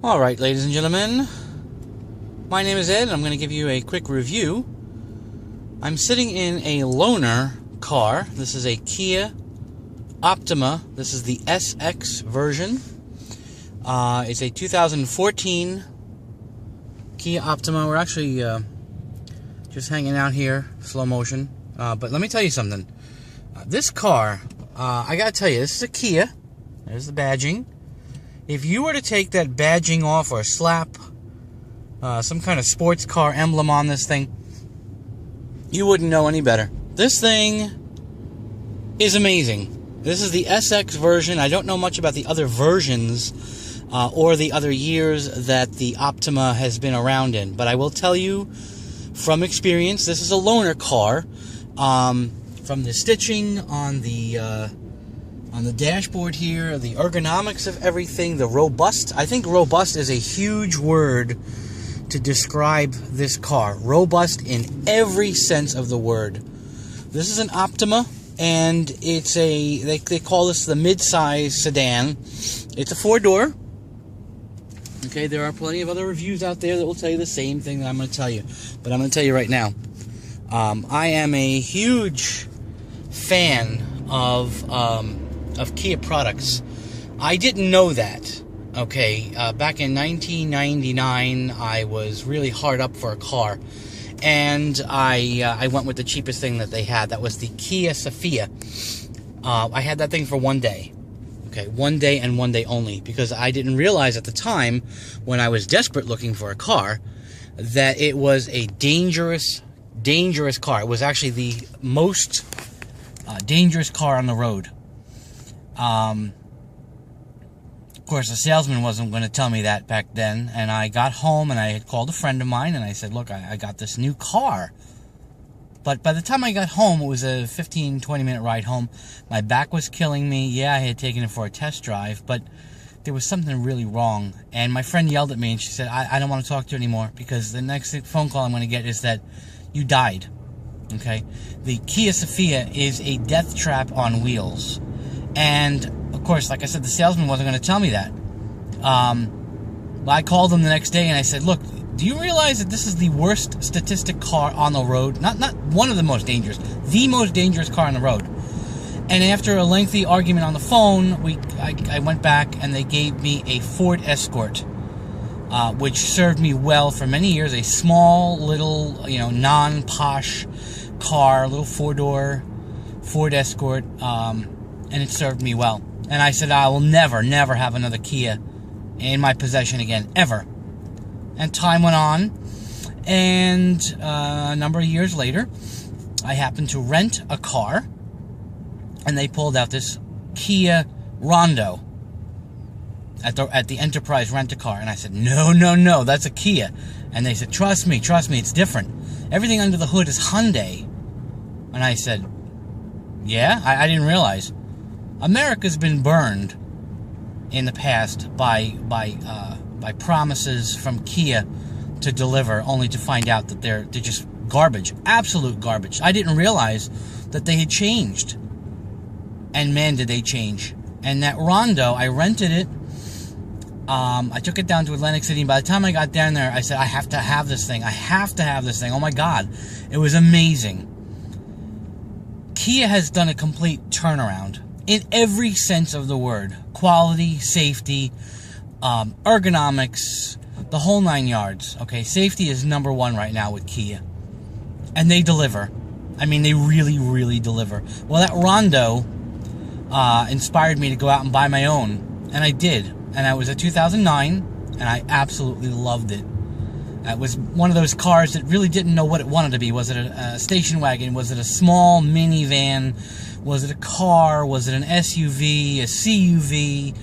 Alright, ladies and gentlemen, my name is Ed, and I'm going to give you a quick review. I'm sitting in a loaner car. This is a Kia Optima. This is the SX version. It's a 2014 Kia Optima. We're actually just hanging out here, slow motion. But let me tell you something. This car, I got to tell you, this is a Kia. There's the badging. If you were to take that badging off or slap some kind of sports car emblem on this thing, you wouldn't know any better. This thing is amazing. This is the SX version. I don't know much about the other versions or the other years that the Optima has been around in, but I will tell you from experience, this is a loaner car. From the stitching on the dashboard here, the ergonomics of everything, the robust. I think robust is a huge word to describe this car. Robust in every sense of the word. This is an Optima, and it's they call this the mid-size sedan. It's a 4-door. Okay, there are plenty of other reviews out there that will tell you the same thing that I'm going to tell you, but I'm going to tell you right now. I am a huge fan of Kia products. I didn't know that. Okay, back in 1999, I was really hard up for a car, and I went with the cheapest thing that they had. That was the Kia Sophia. I had that thing for one day. Okay, one day and one day only, because I didn't realize at the time, when I was desperate looking for a car, that it was a dangerous car. It was actually the most dangerous car on the road. Of course, the salesman wasn't going to tell me that back then, and I got home and I had called a friend of mine and I said, look, I got this new car. But by the time I got home, it was a 15-20 minute ride home. My back was killing me. Yeah, I had taken it for a test drive, but there was something really wrong. And my friend yelled at me and she said, I don't want to talk to you anymore, because the next phone call I'm going to get is that you died. Okay? The Kia Sophia is a death trap on wheels. And, of course, like I said, the salesman wasn't going to tell me that. I called him the next day and I said, look, do you realize that this is the worst statistic car on the road? Not one of the most dangerous. The most dangerous car on the road. And after a lengthy argument on the phone, I went back and they gave me a Ford Escort, which served me well for many years. A small, little, non-posh car, little 4-door Ford Escort, and it served me well. And I said, I will never have another Kia in my possession again, ever. And time went on, and a number of years later, I happened to rent a car, and they pulled out this Kia Rondo at the Enterprise Rent-A-Car, and I said, no, that's a Kia. And they said, trust me, it's different. Everything under the hood is Hyundai. And I said, yeah, I didn't realize. America's been burned in the past by promises from Kia to deliver, only to find out that they're just garbage, absolute garbage. I didn't realize that they had changed, and man, did they change. And that Rondo, I rented it. I took it down to Atlantic City, and by the time I got down there, I said, I have to have this thing. I have to have this thing. Oh my God, it was amazing. Kia has done a complete turnaround in every sense of the word. Quality, safety, ergonomics, the whole 9 yards. Okay, safety is number one right now with Kia, and they deliver. I mean, they really deliver. Well, that Rondo inspired me to go out and buy my own, and I did. And it was a 2009, and I absolutely loved it. It was one of those cars that really didn't know what it wanted to be. Was it a station wagon? Was it a small minivan? Was it a car? Was it an SUV? A CUV?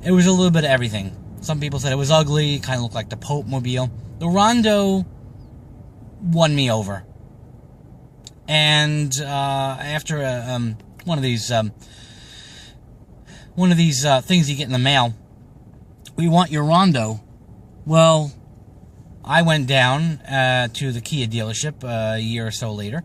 It was a little bit of everything. Some people said it was ugly. It kind of looked like the Pope Mobile. The Rondo won me over. And after one of these things you get in the mail, we want your Rondo. Well, I went down to the Kia dealership a year or so later.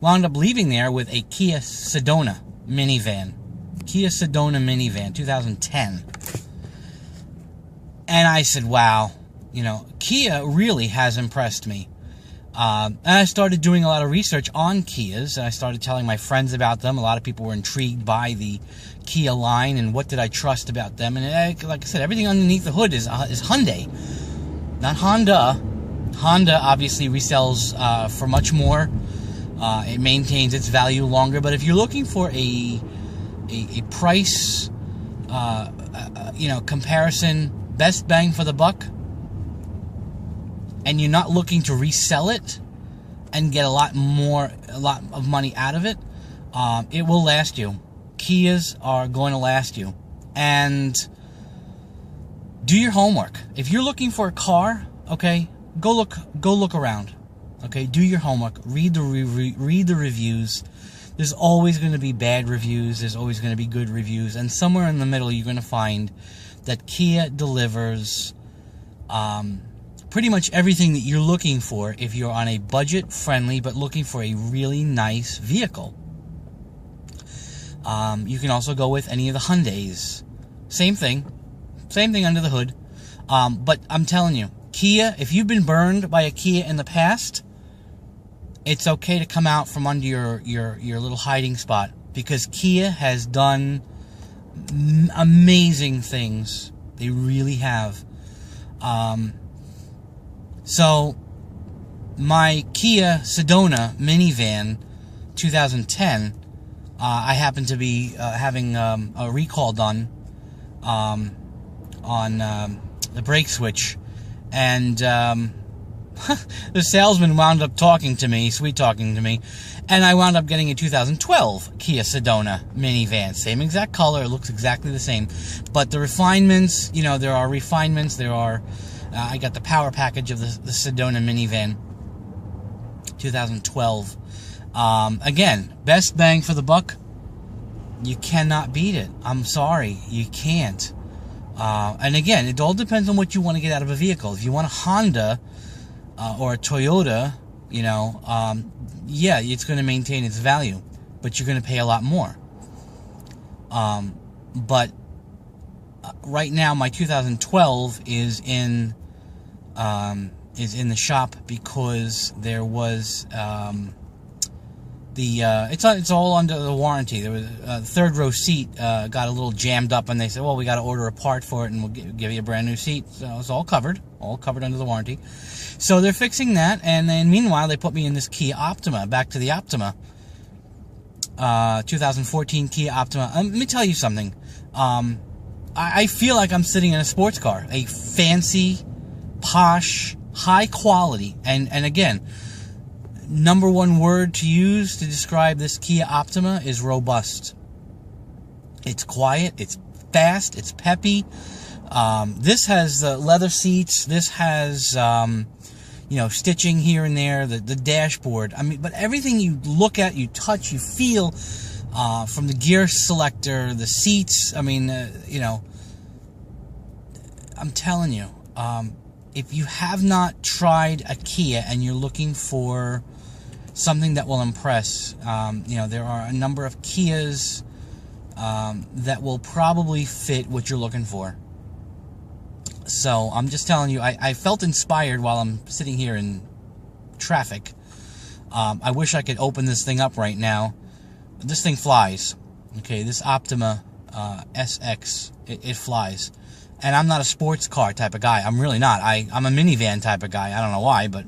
Wound up leaving there with a Kia Sedona minivan. Kia Sedona minivan, 2010. And I said, wow, you know, Kia really has impressed me. And I started doing a lot of research on Kias, and I started telling my friends about them. A lot of people were intrigued by the Kia line, and what did I trust about them. And like I said, everything underneath the hood is Hyundai, not Honda. Honda obviously resells for much more. It maintains its value longer. But if you're looking for a price, you know, comparison, best bang for the buck, and you're not looking to resell it and get a lot of money out of it, it will last you. Kias are going to last you. And do your homework. If you're looking for a car, okay, go look around. Okay, do your homework. Read the reviews. There's always going to be bad reviews. There's always going to be good reviews. And somewhere in the middle, you're going to find that Kia delivers pretty much everything that you're looking for if you're on a budget-friendly but looking for a really nice vehicle. You can also go with any of the Hyundais. Same thing under the hood. But I'm telling you, Kia, if you've been burned by a Kia in the past, it's okay to come out from under your little hiding spot, because Kia has done amazing things. They really have. So, my Kia Sedona minivan, 2010, I happened to be having a recall done on the brake switch, and the salesman wound up sweet-talking to me, and I wound up getting a 2012 Kia Sedona minivan. Same exact color, it looks exactly the same. But the refinements, you know, there are refinements, I got the power package of the Sedona minivan, 2012. Again, best bang for the buck. You cannot beat it. I'm sorry, you can't. And again, it all depends on what you want to get out of a vehicle. If you want a Honda or a Toyota, you know, yeah, it's going to maintain its value, but you're going to pay a lot more. But right now, my 2012 is in the shop because there was it's all under the warranty. There was a third row seat got a little jammed up, and they said, well, we got to order a part for it, and we'll give you a brand new seat. So it's all covered under the warranty. So they're fixing that, and then meanwhile they put me in this Kia Optima. Back to the Optima, 2014 Kia Optima. Let me tell you something. I feel like I'm sitting in a sports car, a fancy, posh, high quality, and again, number one word to use to describe this Kia Optima is robust. It's quiet, it's fast, it's peppy. This has leather seats. This has, you know, stitching here and there. The dashboard. I mean, but everything you look at, you touch, you feel, from the gear selector, the seats. I mean, you know, I'm telling you, if you have not tried a Kia and you're looking for something that will impress, you know, there are a number of Kias that will probably fit what you're looking for. So I'm just telling you, I felt inspired while I'm sitting here in traffic. I wish I could open this thing up right now. This thing flies. Okay, this Optima SX, it flies. And I'm not a sports car type of guy. I'm really not. I'm a minivan type of guy. I don't know why, but,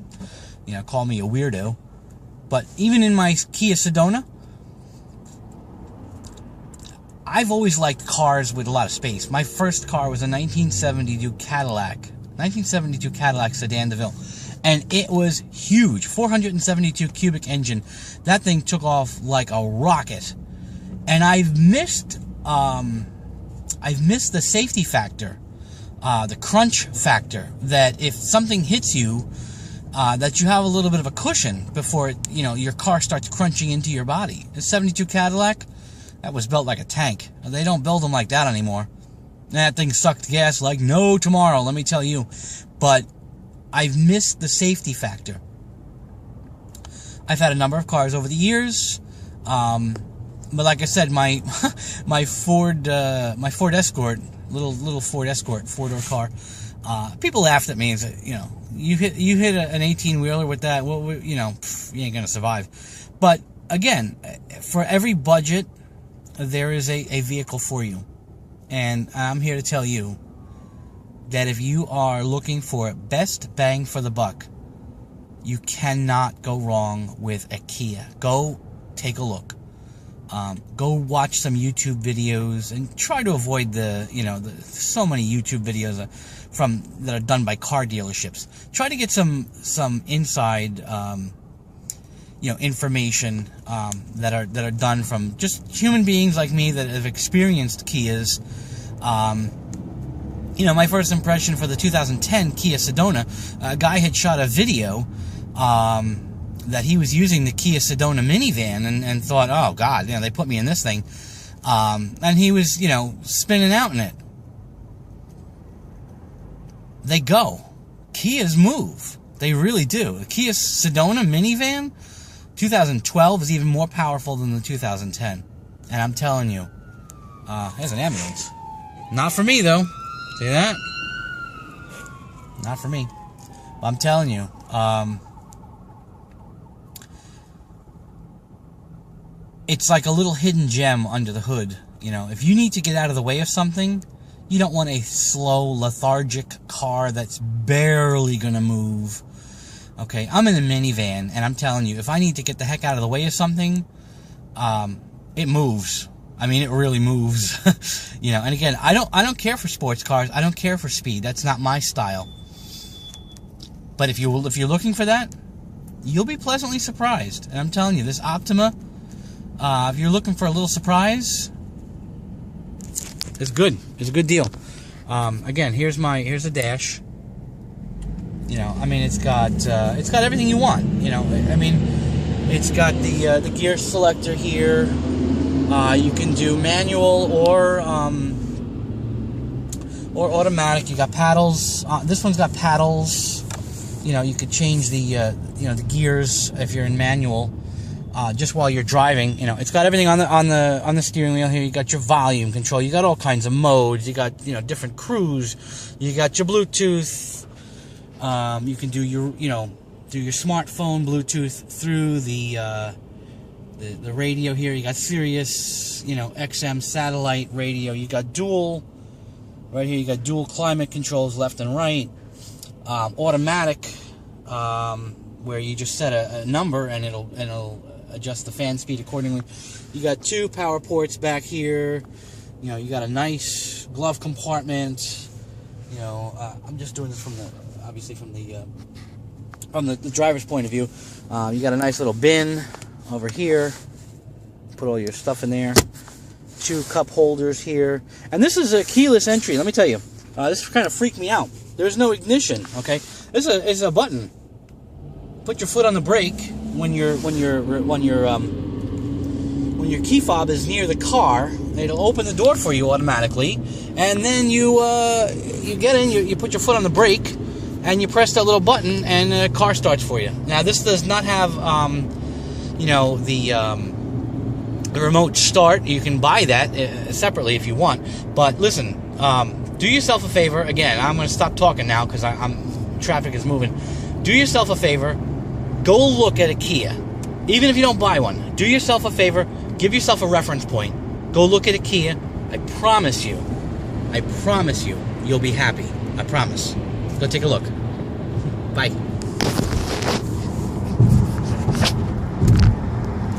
you know, call me a weirdo. But even in my Kia Sedona, I've always liked cars with a lot of space. My first car was a 1972 Cadillac Sedan DeVille. And it was huge. 472 cubic engine. That thing took off like a rocket. And I've missed the safety factor, the crunch factor, that if something hits you, that you have a little bit of a cushion before your car starts crunching into your body. The 72 Cadillac, that was built like a tank. They don't build them like that anymore. That thing sucked gas like no tomorrow, let me tell you. But I've missed the safety factor. I've had a number of cars over the years. But like I said, my my Ford Escort, little Ford Escort, 4-door car. People laughed at me and said, you hit an 18-wheeler with that. Well, you ain't gonna survive. But again, for every budget, there is a vehicle for you, and I'm here to tell you that if you are looking for best bang for the buck, you cannot go wrong with a Kia. Go take a look. Go watch some YouTube videos and try to avoid so many YouTube videos that are done by car dealerships. Try to get some inside information that are done from just human beings like me that have experienced Kias. My first impression for the 2010 Kia Sedona, a guy had shot a video that he was using the Kia Sedona minivan and thought, oh God, they put me in this thing, and he was spinning out in it. They go. Kias move. They really do. The Kia Sedona minivan 2012 is even more powerful than the 2010, and I'm telling you, there's an ambulance. Not for me though. See that? Not for me. But I'm telling you, it's like a little hidden gem under the hood. If you need to get out of the way of something, you don't want a slow, lethargic car that's barely gonna move. Okay, I'm in a minivan, and I'm telling you, if I need to get the heck out of the way of something, it moves. I mean, it really moves. And again, I don't care for sports cars. I don't care for speed. That's not my style. But if you're looking for that, you'll be pleasantly surprised. And I'm telling you, this Optima, if you're looking for a little surprise, it's good. It's a good deal. Again, here's the dash. It's got everything you want. It's got the gear selector here. You can do manual or automatic. You got paddles. This one's got paddles. You could change the gears if you're in manual. Just while you're driving, it's got everything on the steering wheel here. You got your volume control. You got all kinds of modes. You got different cruise. You got your Bluetooth. You can do your smartphone Bluetooth through the radio here. You got Sirius, XM satellite radio. You got dual right here. You got dual climate controls left and right. Automatic, where you just set a number and it'll adjust the fan speed accordingly. You got 2 power ports back here. You got a nice glove compartment. I'm just doing this from the driver's point of view. You got a nice little bin over here. Put all your stuff in there. 2 cup holders here. And this is a keyless entry. Let me tell you, this kind of freaked me out. There's no ignition. Okay, this is a button. Put your foot on the brake when your key fob is near the car. It'll open the door for you automatically, and then you get in. You put your foot on the brake, and you press that little button, and the car starts for you. Now this does not have the remote start. You can buy that separately if you want. But listen, do yourself a favor. Again, I'm going to stop talking now because traffic is moving. Do yourself a favor. Go look at a Kia. Even if you don't buy one, do yourself a favor. Give yourself a reference point. Go look at a Kia. I promise you, you'll be happy. I promise. Go take a look. Bye.